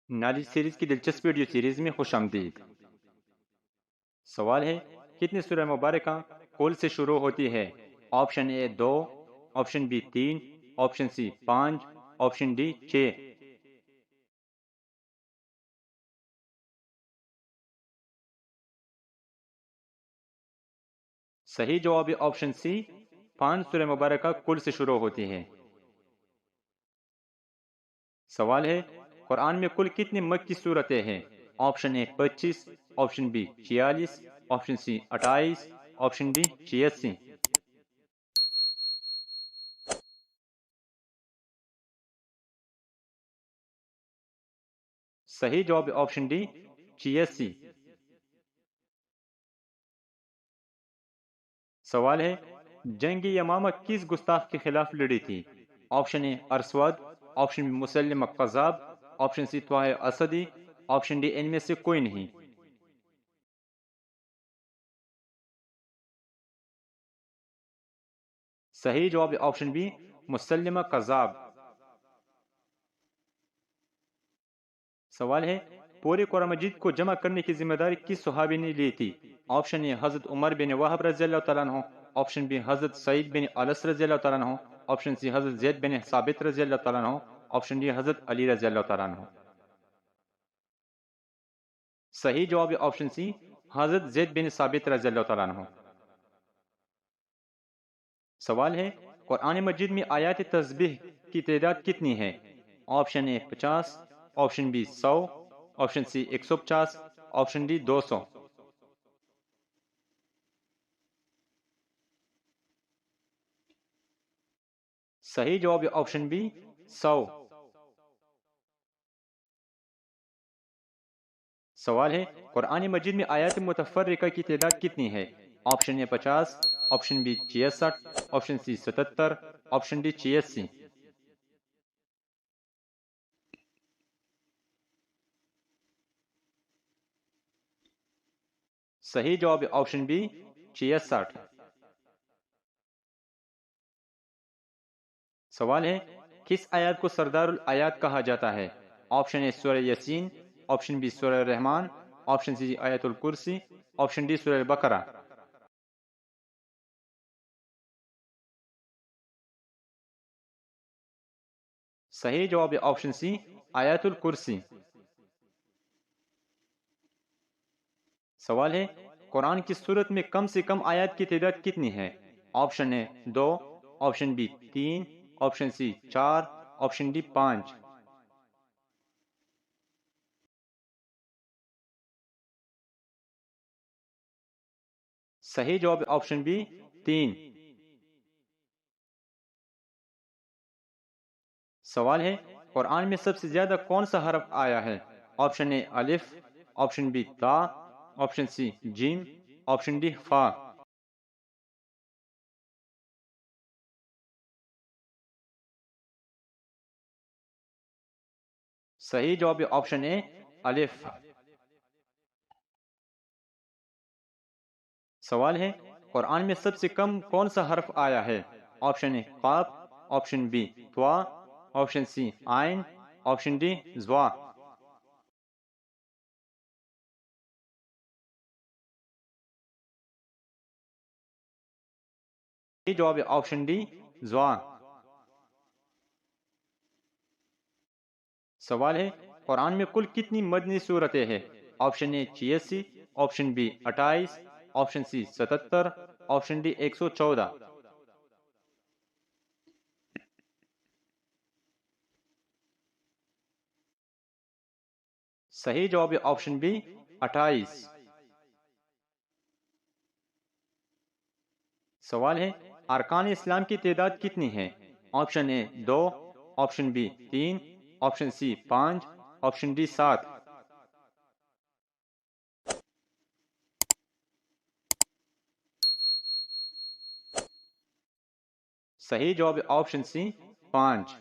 Knowledge series کی دلچسپ video series میں خوش آمدید۔ سوال ہے کتنی سورہ مبارکہ کل سے شروع ہوتی ہے؟ Option A 2، option B 3، option C 5، option D 6۔ صحیح جواب ہے آپشن سی، 5 سورہ مبارکہ کل سے شروع ہوتی ہے۔ سوال ہے قرآن میں کل کتنی مکی صورتیں ہیں؟ Option A 25، option B 46، option C 28، option D 86۔ صحیح جواب ہے آپشن ڈی 86۔ سوال ہے جنگ یمامہ کس گستاخ کے خلاف لڑی تھی؟ آپشن اے ارسود، آپشن بی مسلم قذاب، option C Tahir Asadi, option D ان میں سے کوئی نہیں۔ صحیح جواب آپشن بی مسلمہ قذاب۔ سوال ہے پورے قرآن مجید کو جمع کرنے کی ذمہ داری کس صحابی نے لی تھی؟ آپشن اے حضرت عمر بن وہب رضی اللہ تعالیٰ عنہ، آپشن بی حضرت سعید بن انس رضی اللہ تعالیٰ عنہ، آپشن سی حضرت زید بن ثابت رضی اللہ تعالیٰ عنہ، آپشن ڈی حضرت علی رضی اللہ تعالیٰ عنہ۔ صحیح جواب آپشن سی حضرت زید بن ثابت رضی اللہ تعالیٰ عنہ۔ سوال ہے قرآن مجید میں آیات تسبیح کی تعداد کتنی ہے؟ Option A 50، option B 100، option C 150، option D 200۔ صحیح جواب آپشن بی 100۔ سوال ہے قرآن مجید میں آیات متفرقہ کی تعداد کتنی ہے؟ Option A 50، option B 66، option C 77، option D 86۔ صحیح جواب آپشن بی 66۔ سوال ہے کس آیات کو سردار الآیات کہا جاتا ہے؟ آپشن اے سورہ یاسین، آپشن بی سورہ رحمان، آپشن سی آیت الکرسی، آپشن ڈی سورہ بقرہ۔ صحیح جواب آپشن سی آیت الکرسی۔ سوال ہے قرآن کی سورت میں کم سے کم آیات کی تعداد کتنی ہے؟ Option A 2، option B 3، option C 4، option D 5۔ صحیح جواب آپشن بی 3۔ سوال ہے قرآن میں سب سے زیادہ کون سا حرف آیا ہے؟ آپشن اے الف، آپشن بی تا، آپشن سی جیم، آپشن ڈی فا۔ صحیح جواب آپشن اے الف۔ سوال ہے قرآن میں سب سے کم کون سا حرف آیا ہے؟ آپشن اے قاف، آپشن بی طوا، آپشن سی عین، آپشن ڈی ضا۔ صحیح جواب آپشن ڈی ضا۔ سوال ہے قرآن میں کل کتنی مدنی صورتیں ہیں؟ Option A 86، option B 28، option C 77، option D 114۔ صحیح جواب آپشن بی 28۔ سوال ہے ارکان اسلام کی تعداد کتنی ہے؟ Option A 2، option B 3، option C 5، option D 7۔ صحیح جواب آپشن سی 5۔